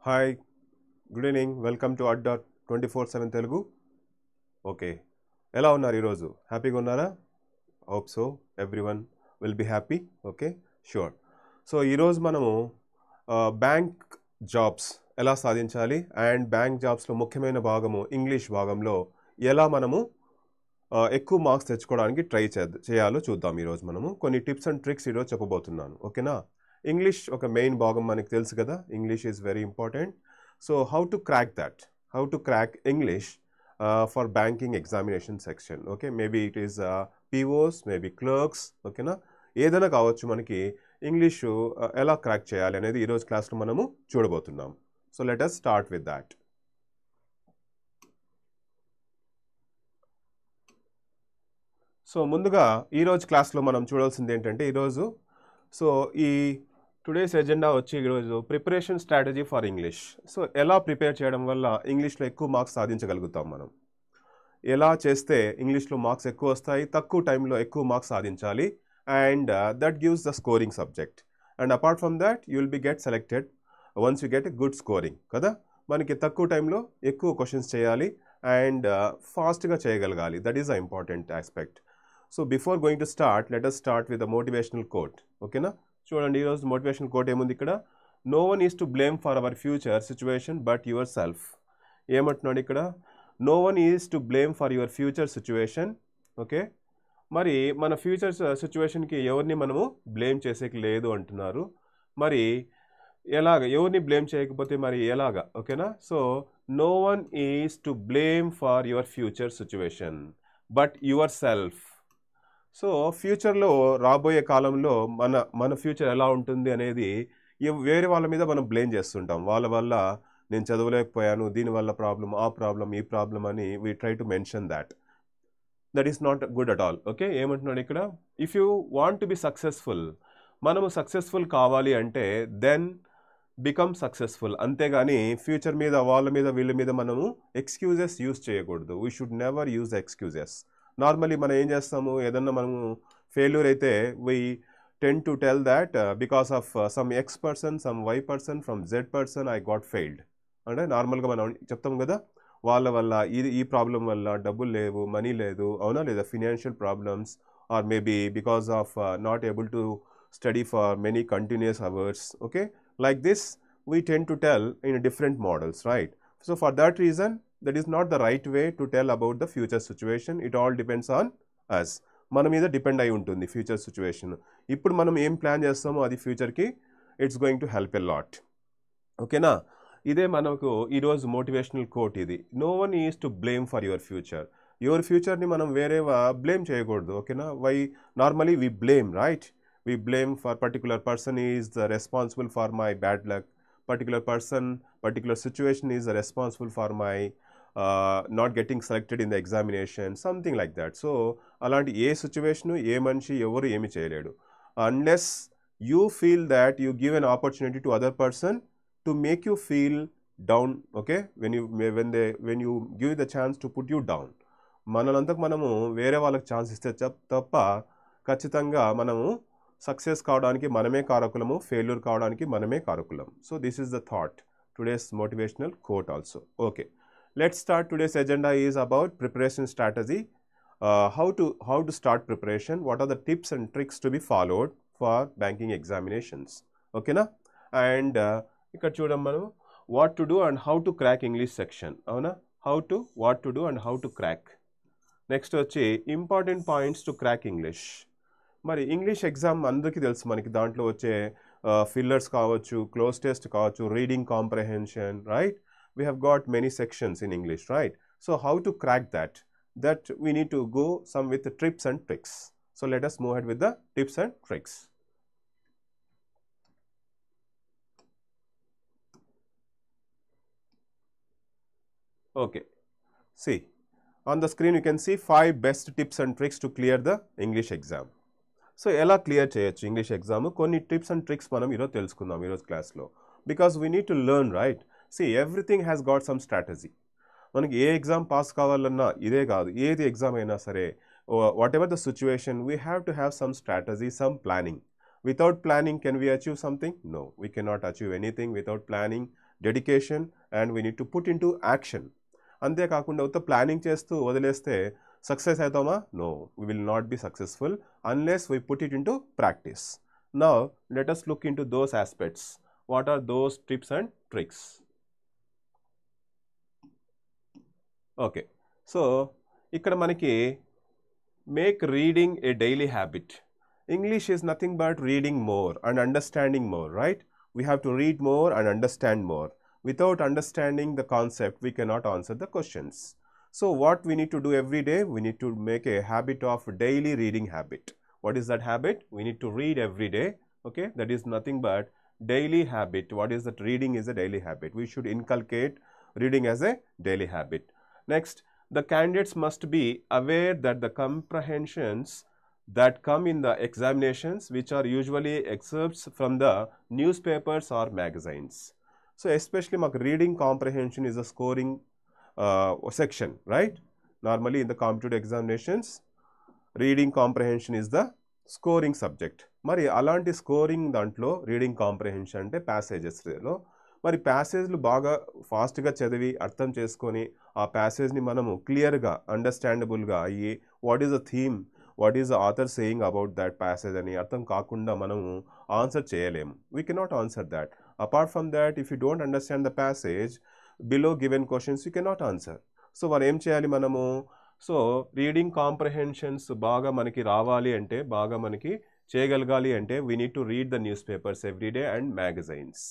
Hi, good evening. Welcome to ADDA247 Telugu. Okay. ఎలా ఉన్నారు ఈరోజు హ్యాపీగా ఉన్నారా hope so everyone will be happy okay sure so ఈరోజు మనము బ్యాంక్ జాబ్స్ ఎలా సాధించాలి అండ్ బ్యాంక్ జాబ్స్లో ముఖ్యమైన భాగము ఇంగ్లీష్ భాగంలో ఎలా మనము ఎక్కువ మార్క్స్ తెచ్చుకోవడానికి ట్రై చేయాలో చూద్దాం ఈరోజు మనము కొన్ని టిప్స్ అండ్ ట్రిక్స్ ఈరోజు చెప్పబోతున్నాను ఓకేనా ఇంగ్లీష్ ఒక మెయిన్ భాగం మనకు తెలుసు కదా English is very important so how to crack English for banking examination section okay maybe it is POs maybe clerks okay na ఏదైనా కావచ్చు మనకి ఇంగ్లీష్ ఎలా క్రాక్ చేయాలి అనేది ఈ రోజు క్లాస్ లో మనము చూడబోతున్నాం so let us start with that so ముందుగా ఈ రోజు క్లాస్ లో మనం చూడాల్సింది ఏంటంటే ఈ రోజు సో ఈ టుడేస్ ఎజెండా వచ్చి ఈరోజు preparation strategy for English so ఎలా ప్రిపేర్ చేయడం వల్ల ఇంగ్లీష్లో ఎక్కువ మార్క్స్ సాధించగలుగుతాం మనం ఎలా చేస్తే ఇంగ్లీష్లో మార్క్స్ ఎక్కువ వస్తాయి తక్కువ టైంలో ఎక్కువ మార్క్స్ సాధించాలి and that gives the scoring subject and apart from that you will be get selected once you get a good scoring కదా మనకి తక్కువ టైంలో ఎక్కువ క్వశ్చన్స్ చేయాలి అండ్ ఫాస్ట్గా చేయగలగాలి that is the important aspect so before going to start let us start with the motivational quote ఓకేనా చూడండి ఈరోజు మోటివేషనల్ కోట్ ఏముంది ఇక్కడ no one is to blame for our future situation but yourself ఏమంటున్నాడు ఇక్కడ no one is to blame for your future situation okay మరి మన future సిచ్యువేషన్కి ఎవరిని మనము బ్లేమ్ చేసేకి లేదు అంటున్నారు మరి ఎలాగ ఎవరిని బ్లేమ్ చేయకపోతే మరి ఎలాగా ఓకేనా so no one is to blame for your future situation but yourself so ఫ్యూచర్లో రాబోయే కాలంలో మన ఫ్యూచర్ ఎలా ఉంటుంది అనేది వేరే వాళ్ళ మీద మనం బ్లేమ్ చేస్తుంటాం వాళ్ళ వల్ల నేను చదవలేకపోయాను దీనివల్ల ప్రాబ్లం ఆ ప్రాబ్లం ఈ ప్రాబ్లం అని we try to mention that is not good at all okay ఏమంటున్నాడు ఇక్కడ if you want to be successful మనము సక్సెస్ఫుల్ కావాలి అంటే దెన్ బికమ్ సక్సెస్ఫుల్ అంతేగాని ఫ్యూచర్ మీద వాళ్ళ మీద వీళ్ళ మీద మనము ఎక్స్క్యూజెస్ యూజ్ చేయకూడదు we should never use excuses normally మనం ఏం చేస్తాము ఏదన్నా మనము ఫెయిల్యూర్ అయితే we tend to tell that because of some X person some Y person from Z person I got failed అంటే నార్మల్గా మనం చెప్తాం కదా వాళ్ళ వల్ల ఈ ప్రాబ్లం వల్ల డబ్బులు లేవు మనీ లేదు అవునా లేదా financial problems or maybe because of not able to study for many continuous hours okay like this we tend to tell in different models right so for that reason that is not the right way to tell about the future situation it all depends on us మన మీద depend అయి ఉంటుంది future situation ఇప్పుడు మనం ఏం plan చేస్తామో అది ఫ్యూచర్కి it's going to help a lot ఓకేనా ఇదే మనకు ఈరోజు మోటివేషనల్ కోట్ ఇది no one is to blame for your ఫ్యూచర్ని మనం వేరే బ్లేమ్ చేయకూడదు ఓకేనా why normally we blame right we blame for particular person is the responsible for my bad luck particular situation is responsible for my not getting selected in the examination something like that so అలాంటి ఏ situation ఏ మనిషి ఎవరు ఏమి చేయలేడు unless you feel that you give an opportunity to other person to make you feel down okay when you give the chance to put you down మనలంతకు మనము వేరే వాళ్ళకి chance ఇస్తే తప్ప ఖచ్చితంగా మనము సక్సెస్ కావడానికి మనమే కారకులము ఫెయిల్యూర్ కావడానికి మనమే కారకులం so this is the thought today's motivational quote also okay let's start today's agenda is about preparation strategy how to start preparation what are the tips and tricks to be followed for banking examinations okay na and ikkada chudam manam what to do and how to crack english section avuna what to do and how to crack next vachi important points to crack english మరి English exam అందరికీ తెలుసు మనకి దాంట్లో వచ్చే fillers కావచ్చు cloze test కావచ్చు reading comprehension right we have got many sections in English right so how to crack that we need to go some with the tips and tricks so let us move ahead with the tips and tricks okay see on the screen you can see 5 best tips and tricks to clear the English exam so ఎలా clear చేయొచ్చు English exam కొన్ని tips and tricks మనం ఈరోజు తెలుసుకుందాం ఈరోజు క్లాస్లో because we need to learn right See, everything has got some strategy. మనకి ఏ exam pass కావాలన్నా ఇదే కాదు ఏది ఎగ్జామ్ అయినా సరే what ever the situation we have to have some strategy some planning Without planning, can we achieve something? No, we cannot achieve anything without planning dedication, and we need to put into action. అంతేకాకుండా ఉత్త planning చేస్తూ వదిలేస్తే success అవుతామా? No, we will not be successful unless we put it into practice. Now let us look into those aspects. What are those tips and tricks? Okay, so ఇక్కడ మనకి make reading a daily habit. English is nothing but reading more and understanding more, right? We have to read more and understand more. Without understanding the concept, we cannot answer the questions. So what we need to do every day? We need to make a habit of daily reading habit. What is that habit? We need to read every day. Okay, that is nothing but daily habit. What is that? Reading is a daily habit. We should inculcate reading as a daily habit. Next, the candidates must be aware that the comprehensions that come in the examinations, which are usually excerpts from the newspapers or magazines. So especially reading comprehension is a scoring section, right? Normally in the competitive examinations, reading comprehension is the scoring subject. మరి అలాంటి scoring దాంట్లో reading comprehension అంటే ప్యాసేజెస్లో మరి ప్యాసేజ్లు బాగా ఫాస్ట్గా చదివి అర్థం చేసుకొని ఆ ప్యాసేజ్ని మనము క్లియర్గా అండర్స్టాండబుల్గా అయ్యి what is the theme, what is the author saying about that passage అని అర్థం కాకుండా మనము ఆన్సర్ చేయలేము. We cannot answer that. Apart from that, if you don't understand the passage below given questions you cannot answer. So మరి ఏం చేయాలి మనము? So reading comprehensions బాగా మనకి రావాలి అంటే, బాగా మనకి చేయగలగాలి అంటే we need to read the news papers everyday and magazines.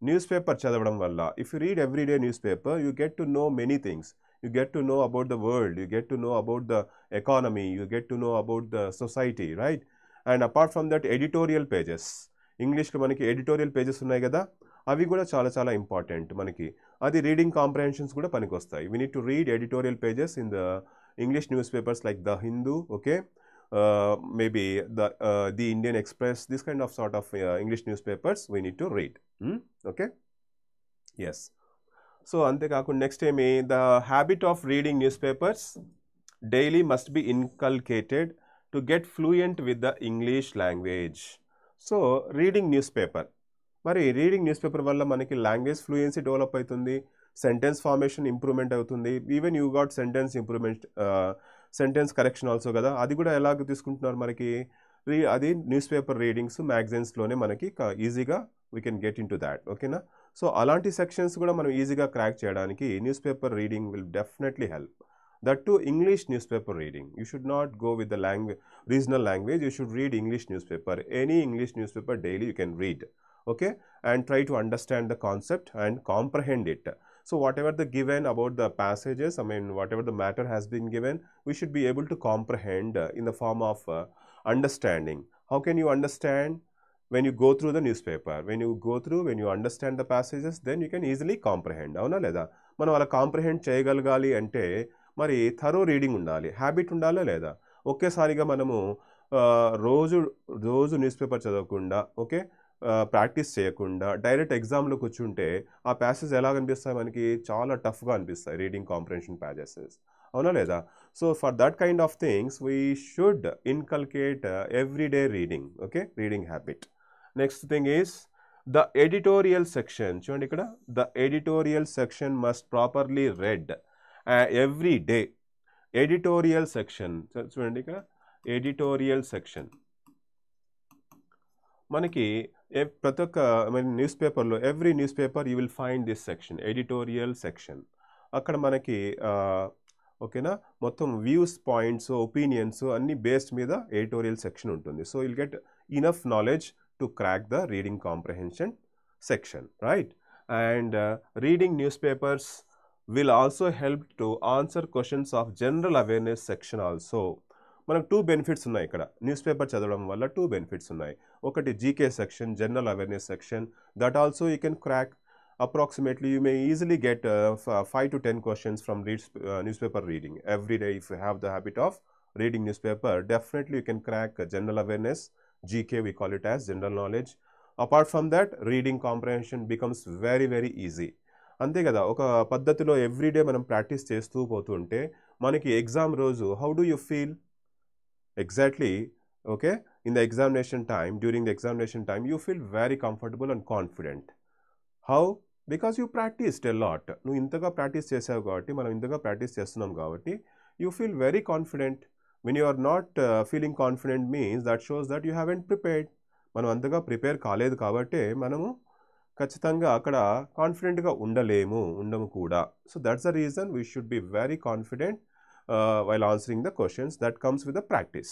News paper చదవడం వల్ల, if you read everyday news paper, you get to know many things. You get to know about the world, you get to know about the economy, you get to know about the society, right? And apart from that, editorial pages. ఇంగ్లీష్లో మనకి editorial pages ఉన్నాయి కదా, అవి కూడా చాలా చాలా important మనకి. అది రీడింగ్ కాంప్రహెన్షన్స్ కూడా పనికి వస్తాయి. We need to read editorial pages in the English news papers like the Hindu, okay, maybe the Indian Express, this kind of sort of English newspapers we need to read. Okay, yes. So అంతేకాకుండా next ఏమి, the habit of reading newspapers daily must be inculcated to get fluent with the English language. So reading news paper, మరి reading news paper వల్ల మనకి language fluency develop అవుతుంది, sentence formation improvement అవుతుంది. Even you got sentence improvement, sentence correction also కదా, అది కూడా ఎలాగ తీసుకుంటున్నారు మనకి, అది న్యూస్ పేపర్ రీడింగ్స్ మ్యాగజైన్స్లోనే మనకి ఈజీగా we can get in to that. ఓకేనా? సో అలాంటి సెక్షన్స్ కూడా మనం ఈజీగా క్రాక్ చేయడానికి news paper reading will definitely help. That to English news paper reading. You should not go with the language, regional language. You should read English news paper. Any English news paper daily you can read, okay, and try to understand the concept and comprehend it. So whatever the given about the passages, I mean whatever the matter has been given, we should be able to comprehend in the form of understanding. How can you understand? When you go through the newspaper, when you understand the passages, then you can easily comprehend. అవునా లేదా? మనం అలా comprehend చేయగలగాలి అంటే మరి thorough reading ఉండాలి, habit ఉండాలా లేదా? ఒకేసారిగా మనము రోజు న్యూస్ పేపర్ చదవకుండా, ఓకే, ప్రాక్టీస్ చేయకుండా డైరెక్ట్ ఎగ్జామ్లో కూర్చుంటే ఆ ప్యాసేజ్ ఎలా అనిపిస్తాయి మనకి? చాలా టఫ్గా అనిపిస్తాయి రీడింగ్ కాంప్రహెన్షన్ ప్యాసెస్. అవునా లేదా? So for that kind of things we should inculcate everyday reading, okay, reading habit. Next thing is the editorial section. చూడండి ఇక్కడ, the editorial section must properly red every day. Editorial section చూడండి ఇక్కడ, editorial section మనకి ప్రతి ఒక్క news పేపర్లో, every news paper you will find this section, editorial section. అక్కడ మనకి ఓకేనా, మొత్తం వ్యూస్, పాయింట్స్, ఒపీనియన్స్ అన్ని బేస్డ్ మీద ఎడిటోరియల్ సెక్షన్ ఉంటుంది. So will get enough knowledge to crack the reading comprehension section, right? And reading newspapers will also help to answer questions of general awareness section also. మనకు 2 benefits ఉన్నాయి ఇక్కడ. News paper చదవడం వల్ల 2 benefits ఉన్నాయి. ఒకటి GK section, general awareness section, that also you can crack. Approximately you may easily get 5 to 10 questions from newspaper reading every day. If you have the habit of reading newspaper, definitely you can crack general awareness, GK we call it as general knowledge. Apart from that, reading comprehension becomes very very easy. అంతే కదా, ఒక పద్ధతిలో everyday మనం practice చేస్తూ పోతుంటే మనకి exam రోజు how do you feel exactly, okay, in the examination time, during the examination time you feel very comfortable and confident. How? Because you practised a lot. నువ్వు ఇంతగా ప్రాక్టీస్ చేసావు కాబట్టి, మనం ఇంతగా ప్రాక్టీస్ చేస్తున్నాం కాబట్టి you feel very confident. When you are not feeling confident means that shows that you haven't prepared. మనం అంతగా ప్రిపేర్ కాలేదు కాబట్టి మనము ఖచ్చితంగా అక్కడ కాన్ఫిడెంట్గా ఉండము కూడా. So that's the reason we should be very confident while answering the questions. That comes with the practice.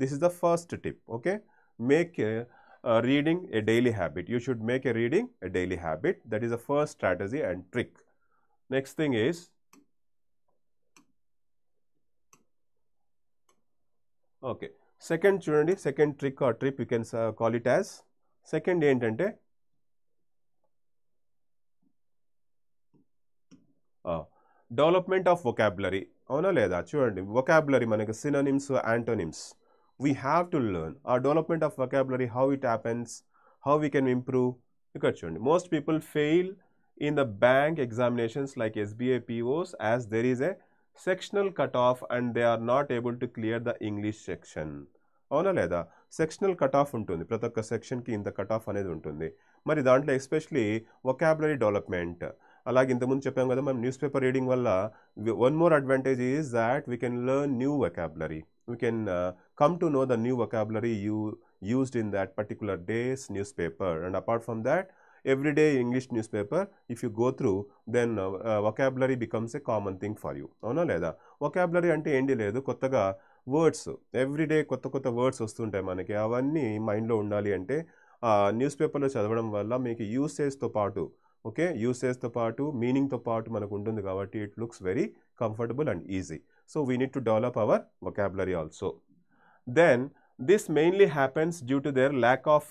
This is the first tip. Okay, make reading a daily habit. You should make a reading a daily habit. That is the first strategy and trick. Next thing is okay, second చూడండి, second trick or tip you can call it as. Second ఏంటంటే development of vocabulary. అవునా లేదా? చూడండి, vocabulary మనకి synonyms, antonyms we have to learn. ఆ development of vocabulary, how it happens, how we can improve. ఇక్కడ చూడండి, most people fail in the bank examinations like SBI POs as there is a sectional cut off and they are not able to clear the English section. అవునా లేదా? Sectional cut of ఉంటుంది, ప్రతి ఒక్క సెక్షన్కి ఇంత cut off అనేది ఉంటుంది. మరి దాంట్లో ఎస్పెషలీ వొకాబులరీ డెవలప్మెంట్. అలాగే ఇంతకుముందు చెప్పాం కదా, మనం న్యూస్ పేపర్ రీడింగ్ వల్ల one more advantage is that we can learn new vocabulary. We can come to know the new vocabulary you used in that particular day's newspaper. And apart from that, everyday English newspaper, if you go through, then vocabulary becomes a common thing for you. అవునా లేదా? vocabulary అంటే ఏంటి లేదు, కొత్తగా words everyday కొత్త కొత్త words వస్తుంటాయి మనకి. అవన్నీ మైండ్లో ఉండాలి అంటే న్యూస్ పేపర్లో చదవడం వల్ల మీకు యూసేజ్తో పాటు, ఓకే, యూసేజ్తో పాటు మీనింగ్తో పాటు మనకు ఉంటుంది కాబట్టి it looks very comfortable and easy. So we need to develop our vocabulary also. Then this mainly happens due to their lack of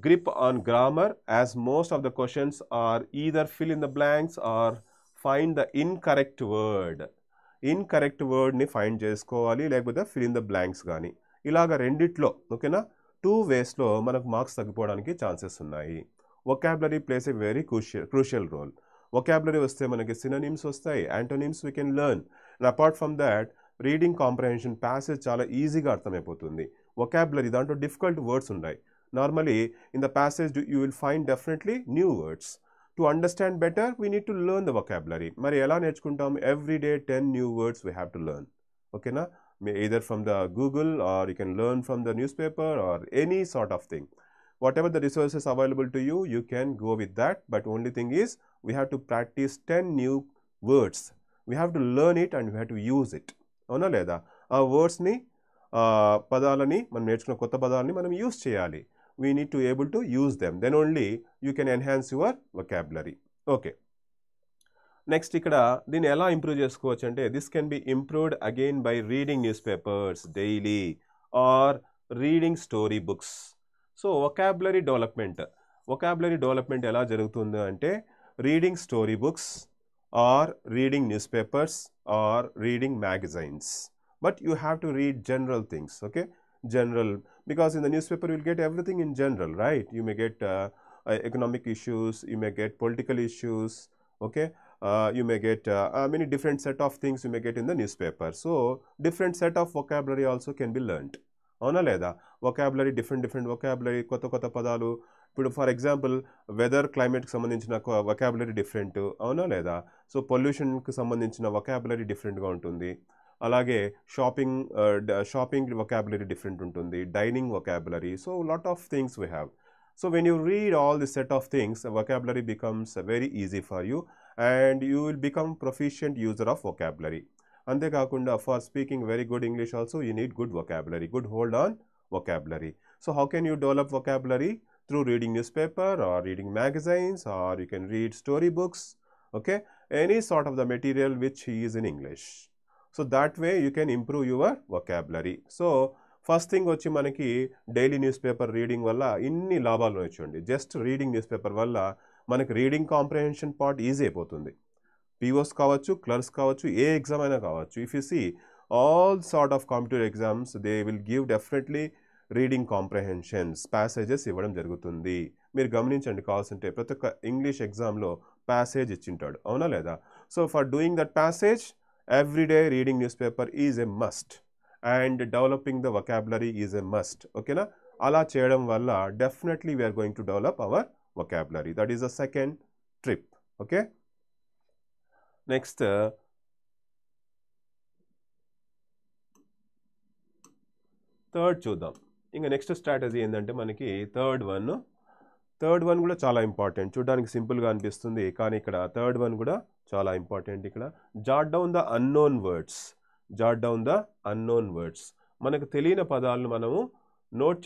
grip on grammar, as most of the questions are either fill in the blanks or find the incorrect word. Incorrect వర్డ్ని find చేసుకోవాలి, లేకపోతే fill in the blanks కానీ. ఇలాగ రెండిట్లో, ఓకేనా, 2 వేస్లో మనకు marks తగ్గిపోవడానికి ఛాన్సెస్ ఉన్నాయి. Vocabulary plays a very crucial role. Vocabulary వస్తే మనకి సినోనిమ్స్ వస్తాయి, antonyms we can learn. And apart from that reading comprehension, passage చాలా ఈజీగా అర్థమైపోతుంది. వొకాబులరీ దాంట్లో డిఫికల్ట్ వర్డ్స్ ఉన్నాయి. Normally in the passage you will find definitely new words. To understand better we need to learn the vocabulary. మరి ఎలా నేర్చుకుంటాం? Every day 10 new words we have to learn. ఓకేనా? either from the Google or you can learn from the newspaper or any sort of thing. Whatever the resources available to you, you can go with that. But only thing is, we have to practice 10 new words. We have to learn it and we have to use it. అవునా లేదా? ఆ వర్డ్స్ని, పదాలని, మనం నేర్చుకున్న కొత్త పదాలని మనం use చేయాలి. We need to able to use them. Then only you can enhance your vocabulary. Okay. Next ఇక్కడ దీన్ని ఎలా ఇంప్రూవ్ చేసుకోవచ్చు అంటే, this can be improved again by reading newspapers daily or reading story books. So vocabulary development ఎలా జరుగుతుంది అంటే, reading story books or reading newspapers or reading magazines. But you have to read general things, okay, general, because in the newspaper you will get everything in general, right? You may get economic issues, you may get political issues, okay, you may get many different set of things you may get in the newspaper. So different set of vocabulary also can be learned. అవునా లేదా? vocabulary, different vocabulary, కొత్త పదాలు. ఇప్పుడు for example weather, క్లైమేట్కి సంబంధించిన vocabulary different, అవునా లేదా? So పొల్యూషన్కి సంబంధించిన vocabulary డిఫరెంట్గా ఉంటుంది. అలాగే షాపింగ్ vocabulary డిఫరెంట్ ఉంటుంది, dining vocabulary. So lot of things we have. So when you read all this set of things, vocabulary becomes very easy for you and you will become proficient user of vocabulary. అంతేకాకుండా for speaking very good English also you need good vocabulary, good hold on vocabulary. So how can you develop vocabulary? Through reading newspaper or reading magazines, or you can read story books, okay, any sort of the material which is in English. So that way you can improve your vocabulary. So first thing వచ్చి మనకి daily news paper reading వల్ల ఇన్ని లాభాలు వచ్చండి. Just reading news paper వల్ల మనకి reading comprehension part easy అయిపోతుంది. POs కావచ్చు, క్లర్క్స్ కావచ్చు, ఏ ఎగ్జామ్ అయినా కావచ్చు. If you see all sort of competitive exams, they will give definitely reading comprehensions, passages ఇవ్వడం జరుగుతుంది. మీరు గమనించండి, కావాల్సింటే ప్రతి ఒక్క ఇంగ్లీష్ ఎగ్జామ్లో ప్యాసేజ్ ఇచ్చింటాడు, అవునా లేదా? So for doing that passage, everyday reading newspaper is a must and developing the vocabulary is a must. Okay na? Ala cheyadam valla definitely we are going to develop our vocabulary. That is the second trip. Okay. Next, third చూద్దాం. ఇంకా next strategy ఏంటంటే మనకి third one కూడా చాలా important. చూడడానికి సింపుల్గా అనిపిస్తుంది, కానీ ఇక్కడ థర్డ్ వన్ కూడా చాలా ఇంపార్టెంట్. ఇక్కడ jot down the unknown words. Jot down the unknown words. మనకు తెలియని పదాలను మనము నోట్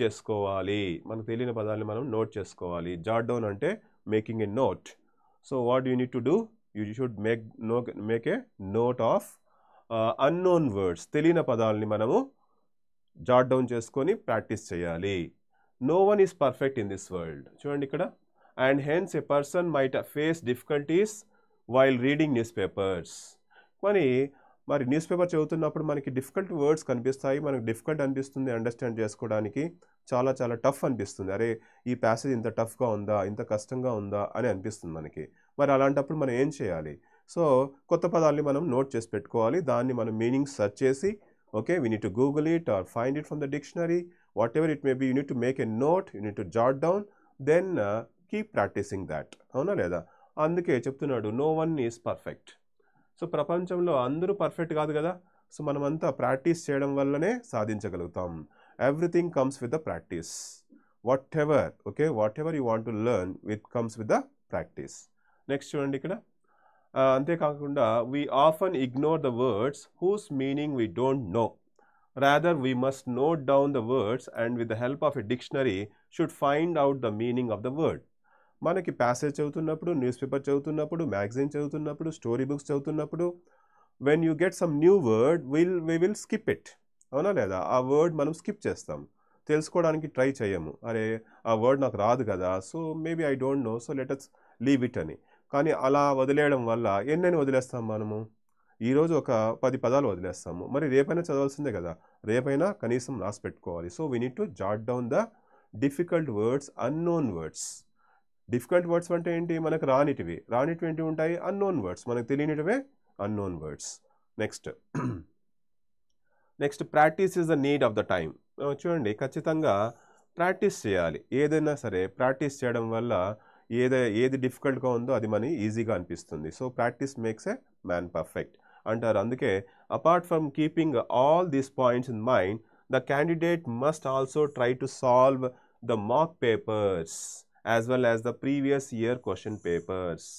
చేసుకోవాలి. జాట్ డౌన్ అంటే making a note. So what you need to do, you should make a note of unknown words. తెలియని పదాలని మనము జాట్ డౌన్ చేసుకొని ప్రాక్టీస్ చేయాలి. No one is perfect in this world. చూడండి ఇక్కడ, and hence a person might face difficulties while reading newspapers. మరి news paper చదువుతున్నప్పుడు మనకి డిఫికల్ట్ వర్డ్స్ కనిపిస్తాయి. మనకు డిఫికల్ట్ అనిపిస్తుంది అండర్స్టాండ్ చేసుకోవడానికి. చాలా చాలా టఫ్ అనిపిస్తుంది. అరే ఈ ప్యాసేజ్ ఇంత టఫ్గా ఉందా, ఇంత కష్టంగా ఉందా అని అనిపిస్తుంది మనకి. మరి అలాంటప్పుడు మనం ఏం చేయాలి? సో కొత్త పదాలని మనం నోట్ చేసి పెట్టుకోవాలి. దాన్ని మనం మీనింగ్ సెర్చ్ చేసి, okay, we need to Google it or find it from the dictionary, whatever it may be. You need to make a note, you need to jot down, then keep practicing that. అవునా లేదా? అందుకే చెప్తున్నాడు no one is perfect. So ప్రపంచంలో అందరూ perfect కాదు కదా. So మనమంతా practice చేయడం వల్లనే సాధించగలుగుతాం. Everything comes with the practice. Whatever you want to learn comes with the practice. Next చూడండి ఇక్కడ, అంతేకాకుండా we often ignore the words whose meaning we don't know. Rather, we must note down the words and with the help of a dictionary should find out the meaning of the word. మనకి passage చదువుతున్నప్పుడు, news paper చదువుతున్నప్పుడు, magazine చదువుతున్నప్పుడు, story books చదువుతున్నప్పుడు, when you get some new word, we will skip it. అవునా లేదా? ఆ word మనం skip చేస్తాం, తెలుసుకోవడానికి ట్రై చేయము. అరే ఆ వర్డ్ నాకు రాదు కదా, so maybe I don't know, so let us leave it అని. కానీ అలా వదిలేయడం వల్ల ఎన్నని వదిలేస్తాం మనము? ఈరోజు ఒక 10 పదాలు వదిలేస్తాము. మరి రేపైనా చదవాల్సిందే కదా, రేపైనా కనీసం రాసి పెట్టుకోవాలి. So we need to jot down the difficult words, unknown words. Difficult words అంటే ఏంటి? మనకు రానిటివి ఏంటి ఉంటాయి? Unknown words. మనకు తెలియనిటివే unknown words. Next practice is the need of the time. చూడండి, ఖచ్చితంగా ప్రాక్టీస్ చేయాలి. ఏదైనా సరే ప్రాక్టీస్ చేయడం వల్ల ఏది డిఫికల్ట్గా ఉందో అది మనకి ఈజీగా అనిపిస్తుంది. So practice makes a man perfect అంటారు. అందుకే apart from keeping all these points in mind, the candidate must also try to solve the mock papers as well as the previous year question papers.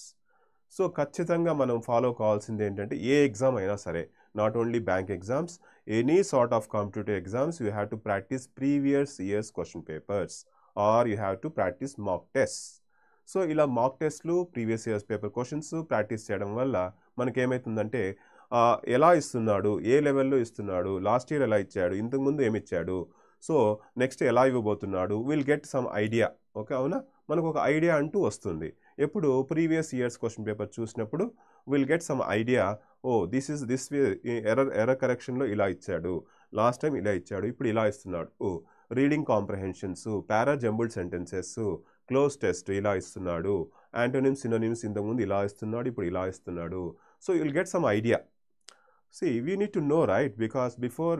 So ఖచ్చితంగా మనం follow కావాల్సింది ఏంటంటే, ఏ exam అయినా సరే, not only bank exams, any sort of competitive exams, you have to practice previous years question papers or you have to practice mock test. So ఇలా మాక్ టెస్ట్లు, previous years paper questions practice చేయడం వల్ల మనకేమవుతుందంటే, ఎలా ఇస్తున్నాడు, ఏ లెవెల్లో ఇస్తున్నాడు, లాస్ట్ ఇయర్ ఎలా ఇచ్చాడు, ఇంతకుముందు ఏమి ఇచ్చాడు, సో నెక్స్ట్ ఎలా ఇవ్వబోతున్నాడు, will get some idea. Okay, అవునా? మనకు ఒక ఐడియా అంటూ వస్తుంది. ఎప్పుడు ప్రీవియస్ ఇయర్స్ క్వశ్చన్ పేపర్ చూసినప్పుడు will get some idea. This way, error కరెక్షన్లో ఇలా ఇచ్చాడు, లాస్ట్ టైం ఇలా ఇచ్చాడు, ఇప్పుడు ఇలా ఇస్తున్నాడు. Reading comprehensions, para jumbled sentences, cloze test ఇలా ఇస్తున్నాడు, యాంటోనిమ్స్, సినోనిమ్స్ ఇంతకుముందు ఇలా ఇస్తున్నాడు, ఇప్పుడు ఇలా ఇస్తున్నాడు. So you will get some idea. See, we need to know, right? Because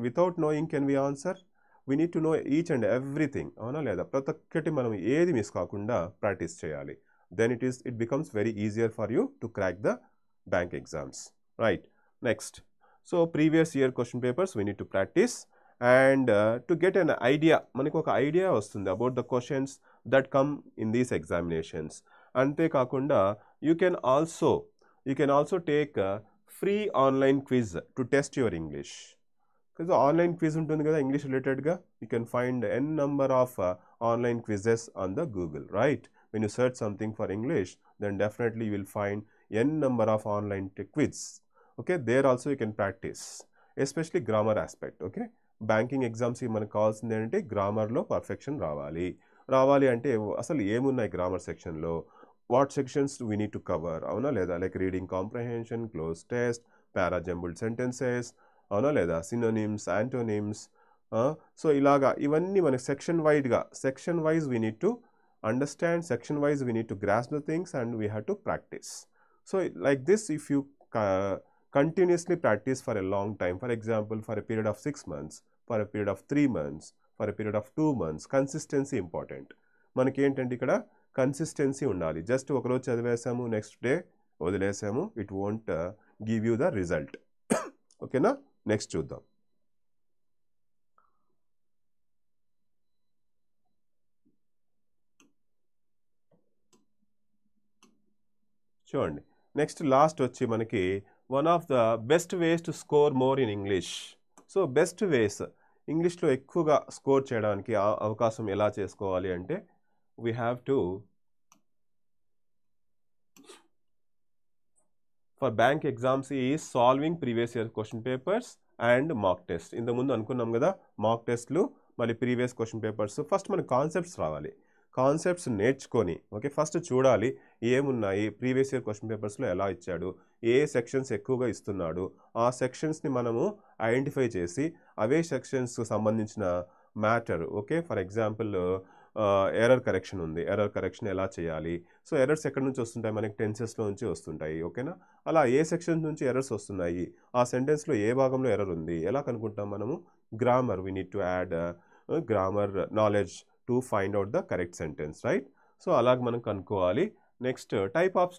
without knowing can we answer? We need to know each and everything. అవునా లేదా? ప్రతి ఒక్కటి మనం ఏది మిస్ కాకుండా ప్రాక్టీస్ చేయాలి. Then it becomes very easier for you to crack the bank exams. Right? Next. So previous year question papers we need to practice, and to get an idea, మనకు ఒక ఐడియా వస్తుంది about the questions that come in these examinations. అంతే కాకుండా you can also take a free online quiz to test your English. Because online quiz ఉంటుంది కదా English రిలేటెడ్గా, you can find n number of online quizzes on the Google, right? When you search something for English, then definitely you will find n number of online quiz. Okay, there also you can practice, especially grammar aspect. Okay, banking ఎగ్జామ్స్కి మనకు కావాల్సింది ఏంటంటే గ్రామర్లో perfection రావాలి అంటే అసలు ఏమున్నాయి grammar సెక్షన్లో, what sections we need to cover, అవునా లేదా? Like reading comprehension, cloze test, para jumbled sentences, అవునా లేదా? Synonyms, antonyms. సో ఇలాగా ఇవన్నీ మనకి section wise we need to understand, section wise we need to grasp the things and we have to practice. So like this, if you continuously practice for a long time, for example for a period of 6 months, for a period of 3 months, for a period of 2 months, consistency important. మనకి ఏంటంటే ఇక్కడ consistency ఉండాలి. Just ఒకరోజు చదివేసాము, next day వదిలేసాము, it won't give you the result. ఓకేనా? Next చూద్దాం. చూడండి, నెక్స్ట్ లాస్ట్ వచ్చి మనకి one of the best ways to score more in English. So best ways ఇంగ్లీష్లో ఎక్కువగా స్కోర్ చేయడానికి అవకాశం ఎలా చేసుకోవాలి అంటే, we have to for bank exams is solving previous year question papers and mock test. ఇంతకుముందు అనుకున్నాం కదా, మాక్ టెస్ట్లు మళ్ళీ ప్రీవియస్ క్వశ్చన్ పేపర్స్. ఫస్ట్ మనకి కాన్సెప్ట్స్ రావాలి, కాన్సెప్ట్స్ నేర్చుకొని ఓకే ఫస్ట్ చూడాలి ఏమున్నాయి, ప్రీవియస్ ఇయర్ క్వశ్చన్ పేపర్స్లో ఎలా ఇచ్చాడు, ఏ సెక్షన్స్ ఎక్కువగా ఇస్తున్నాడు, ఆ సెక్షన్స్ని మనము ఐడెంటిఫై చేసి అవే సెక్షన్స్కి సంబంధించిన matter. Okay, for example error correction ఉంది, ఎర్రర్ కరెక్షన్ ఎలా చేయాలి. సో ఎర్రర్స్ ఎక్కడి నుంచి వస్తుంటాయి, మనకి టెన్సెస్లో నుంచి వస్తుంటాయి. ఓకేనా? అలా ఏ సెక్షన్స్ నుంచి ఎర్రర్స్ వస్తున్నాయి, ఆ సెంటెన్స్లో ఏ భాగంలో ఎర్రర్ ఉంది, ఎలా కనుక్కుంటాం మనము? Grammar, we need to add grammar knowledge to find out the correct sentence, right? So అలాగ మనం కనుక్కోవాలి. నెక్స్ట్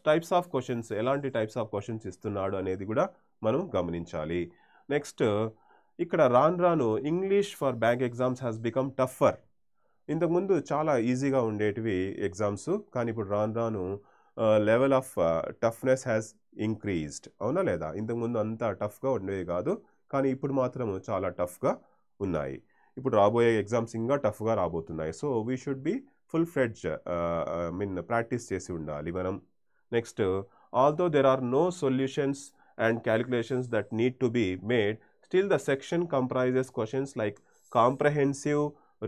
టైప్స్ ఆఫ్ క్వశ్చన్స్, ఎలాంటి టైప్స్ ఆఫ్ క్వశ్చన్స్ ఇస్తున్నాడు అనేది కూడా మనం గమనించాలి. నెక్స్ట్ ఇక్కడ రాను English for bank exams has become టఫర్. ఇంతకుముందు చాలా ఈజీగా ఉండేటివి ఎగ్జామ్స్, కానీ ఇప్పుడు రాను level of toughness has increased. అవునా లేదా? ఇంతకుముందు అంతా టఫ్గా ఉండేవి కాదు, కానీ ఇప్పుడు మాత్రం చాలా టఫ్గా ఉన్నాయి. ఇప్పుడు రాబోయే ఎగ్జామ్స్ ఇంకా టఫ్గా రాబోతున్నాయి. So we should be full fledged practice చేసి ఉండాలి మనం. Next, although there are no solutions and calculations that need to be made, still the section comprises questions like comprehensive,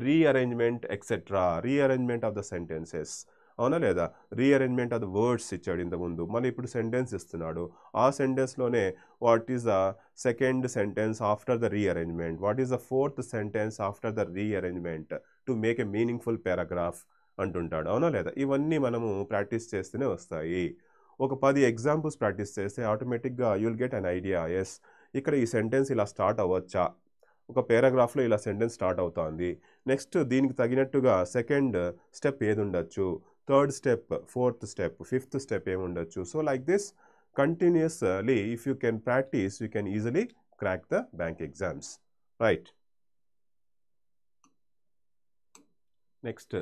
rearrangement etcetera. Rearrangement of the sentences, అవునా లేదా? Rearrangement of the words ఇచ్చాడు ఇంతకుముందు, మళ్ళీ ఇప్పుడు sentence ఇస్తున్నాడు. ఆ సెంటెన్స్లోనే what is the second sentence after the rearrangement, what is the fourth sentence after the rearrangement to make a meaningful paragraph అంటుంటాడు. అవునా లేదా? ఇవన్నీ మనము ప్రాక్టీస్ చేస్తూనే వస్తాయి. ఒక 10 ఎగ్జాంపుల్స్ ప్రాక్టీస్ చేస్తే ఆటోమేటిక్గా you'll get an idea. Yes, ఇక్కడ ఈ సెంటెన్స్ ఇలా స్టార్ట్ అవ్వచ్చా, ఒక పారాగ్రాఫ్లో ఇలా సెంటెన్స్ స్టార్ట్ అవుతుంది, నెక్స్ట్ దీనికి తగినట్టుగా సెకండ్ స్టెప్ ఏది ఉండొచ్చు, third step, fourth step, fifth step ఏమి ఉండొచ్చు. So like this continuously if you can practice, you can easily crack the bank exams, right? Next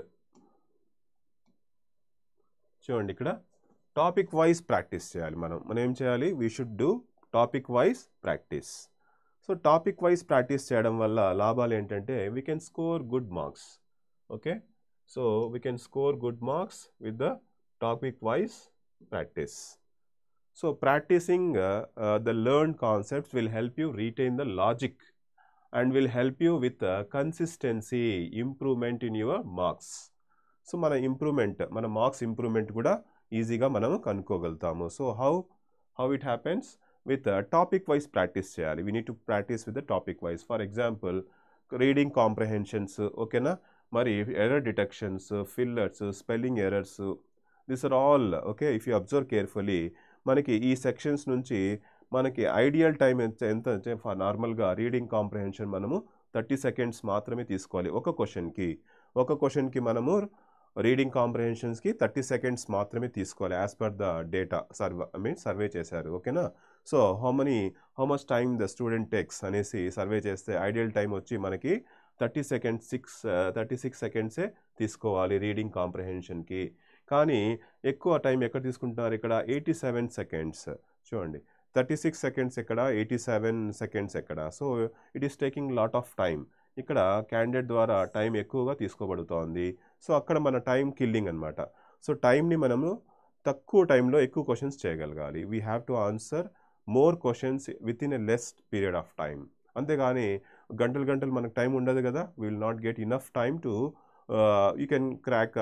చూడండి, ఇక్కడ టాపిక్ వైజ్ ప్రాక్టీస్ చేయాలి. మనం ఏం చేయాలి? We should do topic wise practice. So topic wise practice చేయడం వల్ల లాభాలు ఏంటంటే, we can score good marks. Okay, so we can score good marks with the topic wise practice. So practising the learned concepts will help you retain the logic and will help you with consistency, improvement in your marks. So మన marks improvement కూడా ఈజీగా మనం కనుక్కోగలుగుతాము. So how it happens? With topic wise practice చేయాలి. We need to practice with the topic wise. For example reading comprehensions, ఓకేనా, మరి error detections, fillers, spelling errors, this are all okay. If you observe carefully, మనకి ఈ sections నుంచి మనకి ideal time ఎంత అంటే, నార్మల్గా రీడింగ్ కాంప్రహెన్షన్ మనము 30 సెకండ్స్ మాత్రమే తీసుకోవాలి ఒక క్వశ్చన్కి మనము రీడింగ్ కాంప్రహెన్షన్స్కి 30 సెకండ్స్ మాత్రమే తీసుకోవాలి, as per the data survey చేశారు. ఓకేనా? So how much time the student takes అనేసి సర్వే చేస్తే ఐడియల్ టైం వచ్చి మనకి 36 సెకండ్సే తీసుకోవాలి రీడింగ్ కాంప్రహెన్షన్కి. కానీ ఎక్కువ టైం ఎక్కడ తీసుకుంటున్నారు? ఇక్కడ 87 సెకండ్స్. చూడండి, 36 సెకండ్స్ ఎక్కడ, 87 సెకండ్స్ ఎక్కడ. So it is taking lot of time. ఇక్కడ క్యాండిడేట్ ద్వారా టైం ఎక్కువగా తీసుకోబడుతోంది. సో అక్కడ మన టైం కిల్లింగ్ అనమాట. సో టైంని మనము తక్కువ టైంలో ఎక్కువ క్వశ్చన్స్ చేయగలగాలి. We have to answer more questions with in a less period of time. అంతేగాని గంటలు మనకు టైం ఉండదు కదా. We will not get enough time to you can crack,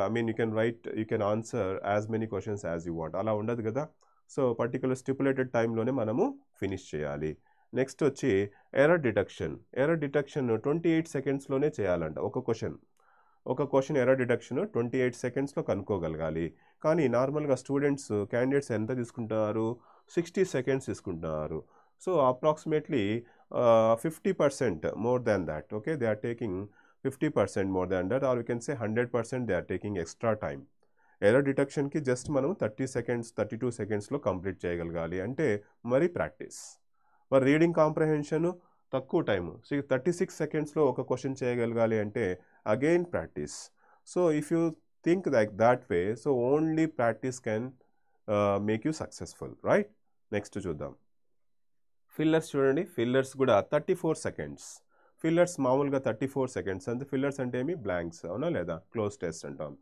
you can answer as many questions as you want. అలా ఉండదు కదా. So particular stipulated టైంలోనే మనము ఫినిష్ చేయాలి. నెక్స్ట్ వచ్చి ఎర్రర్ డిటెక్షన్ 28 సెకండ్స్లోనే చేయాలంట. ఒక క్వశ్చన్ ఎర్రర్ డిటెక్షన్ 28 సెకండ్స్లో కనుక్కోగలగాలి. కానీ నార్మల్గా క్యాండిడేట్స్ ఎంత తీసుకుంటున్నారు? 60 సెకండ్స్ తీసుకుంటున్నారు. So approximately 50% more than that. Okay, they are taking 50% more than that, or we can say 100% they are taking extra time. Error డిటెక్షన్కి జస్ట్ మనం 30 సెకండ్స్ 32 సెకండ్స్లో కంప్లీట్ చేయగలగాలి అంటే మరి ప్రాక్టీస్. మరి రీడింగ్ కాంప్రహెన్షన్ తక్కువ టైము 36 సెకండ్స్లో ఒక క్వశ్చన్ చేయగలగాలి అంటే again practice. So if you think like that way, so only practice can make you successful, right? Next చూద్దాం. ఫిల్లర్స్ చూడండి, ఫిల్లర్స్ కూడా 34 సెకండ్స్. ఫిల్లర్స్ మామూలుగా 34 సెకండ్స్ అంటే ఫిల్లర్స్ అంటే ఏమి బ్లాంక్స్, అవునా లేదా? క్లోజ్ టెస్ట్ అంటాం.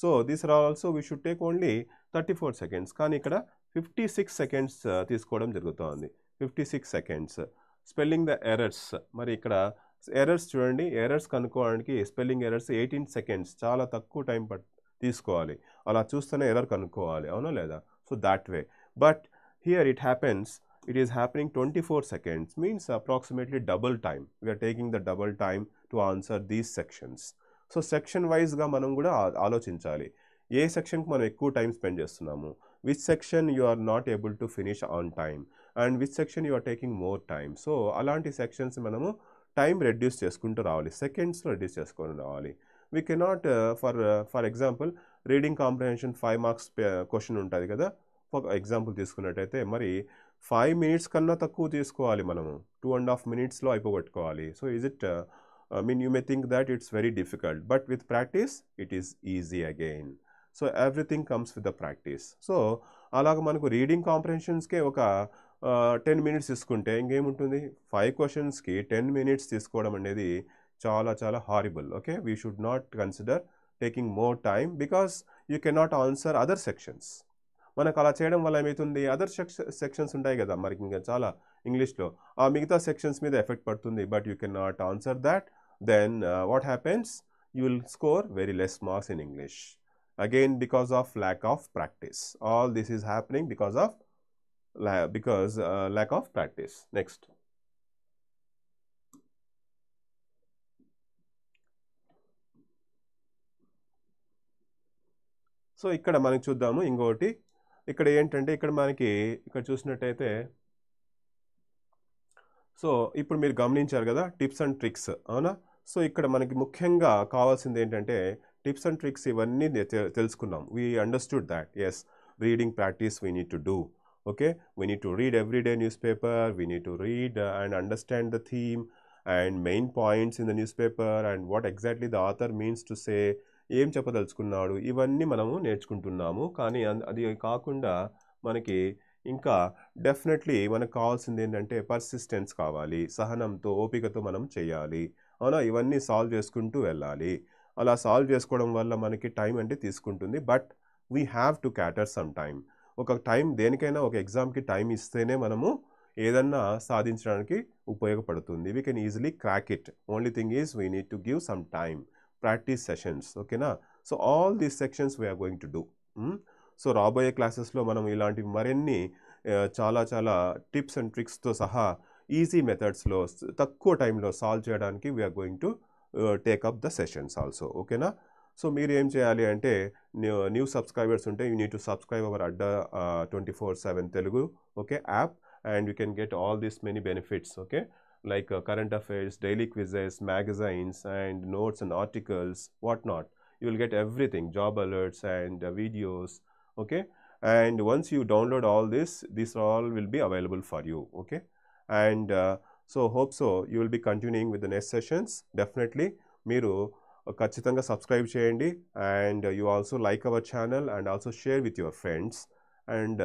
So these are also we should take only 34 seconds. కానీ ఇక్కడ 56 సెకండ్స్ తీసుకోవడం జరుగుతుంది. 56 సెకండ్స్. స్పెల్లింగ్ ద ఎర్రర్స్, మరి ఇక్కడ ఎర్రర్స్ చూడండి, ఎర్రర్స్ కనుక్కోవడానికి స్పెల్లింగ్ ఎర్రర్స్ 18 సెకండ్స్, చాలా తక్కువ టైం తీసుకోవాలి. అలా చూస్తేనే ఎర్రర్ కనుక్కోవాలి, అవునా లేదా? So that way. But here it happens, it is happening 24 seconds, means approximately double time. We are taking the double time to answer these sections. So section wise ga manam kuda ఆలోచించాలి. ఏ సెక్షన్కి మనం ఎక్కువ time spend చేస్తున్నాము, which section you are not able to finish on time and which section you are taking more time. So అలాంటి sections మనము time reduce చేసుకుంటూ రావాలి, సెకండ్స్లో రెడ్యూస్ చేసుకొని రావాలి. We cannot for example reading comprehension 5 marks question ఉంటుంది కదా, for example తీసుకున్నట్టయితే మరి 5 మినిట్స్ కన్నా తక్కువ తీసుకోవాలి మనము, 2.5 మినిట్స్లో అయిపోగొట్టుకోవాలి. So is it I mean, you may think that it's very difficult, but with practice, it is easy again. So everything comes with the practice. So అలాగ మనకు రీడింగ్ కాంప్రహెన్షన్స్కే ఒక 10 మినిట్స్ తీసుకుంటే ఇంకేముంటుంది, 5 క్వశ్చన్స్కి 10 మినిట్స్ తీసుకోవడం అనేది చాలా చాలా horrible. Okay, we should not consider taking more time because you cannot answer other sections. మనకు అలా చేయడం వల్ల ఏమవుతుంది, అదర్ సెక్షన్స్ ఉంటాయి కదా మనకి ఇంకా చాలా ఇంగ్లీష్లో, ఆ మిగతా సెక్షన్స్ మీద ఎఫెక్ట్ పడుతుంది. But you can not answer that, then what happens, you will score very less marks in English again because of lack of practice. All this is happening because of lack of practice. Next so ఇక్కడ మనకి చూద్దాము ఇంకోటి. ఇక్కడ ఏంటంటే ఇక్కడ మనకి ఇక్కడ చూసినట్టయితే, సో ఇప్పుడు మీరు గమనించారు కదా టిప్స్ అండ్ ట్రిక్స్, అవునా? సో ఇక్కడ మనకి ముఖ్యంగా కావాల్సింది ఏంటంటే టిప్స్ అండ్ ట్రిక్స్ ఇవన్నీ తెలుసుకున్నాం. We understood that yes, reading practice we need to do. Okay, we need to read everyday news paper, we need to read and understand the theme and main points in the news paper and what exactly the author means to say, ఏం చెప్పదలుచుకున్నాడు, ఇవన్నీ మనము నేర్చుకుంటున్నాము. కానీ అది కాకుండా మనకి ఇంకా definitely మనకు కావాల్సింది ఏంటంటే పర్సిస్టెన్స్ కావాలి, సహనంతో ఓపికతో మనం చేయాలి, అవునా? ఇవన్నీ సాల్వ్ చేసుకుంటూ వెళ్ళాలి. అలా సాల్వ్ చేసుకోవడం వల్ల మనకి టైం అంటే తీసుకుంటుంది, but we have to cater some time. ఒక టైం దేనికైనా ఒక ఎగ్జామ్కి టైం ఇస్తేనే మనము ఏదన్నా సాధించడానికి ఉపయోగపడుతుంది. We can easily crack it. Only thing is we need to give some time, practice sessions. ఓకేనా? So all these sections we are going to do. So రాబోయే క్లాసెస్లో మనం ఇలాంటి మరిన్ని చాలా చాలా టిప్స్ అండ్ ట్రిక్స్తో సహా ఈజీ మెథడ్స్లో తక్కువ టైంలో సాల్వ్ చేయడానికి we are going to take up the sessions also. ఓకేనా? సో మీరు ఏం చేయాలి అంటే న్యూ సబ్స్క్రైబర్స్ ఉంటే you need to subscribe our Adda 24/7 Telugu okay app, and you can get all these many benefits. Okay, like current affairs, daily quizzes, magazines and notes and articles, whatnot. You will get everything, job alerts and videos. Okay, and once you download all this all will be available for you. Okay, and so hope so you will be continuing with the next sessions. Definitely మీరు ఖచ్చితంగా subscribe చేయండి, and you also like our channel and also share with your friends. And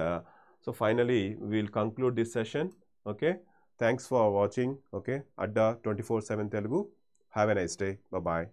so finally we will conclude this session. Okay, thanks for watching. Okay, ADDA 24/7 Telugu. Have a nice day. Bye bye.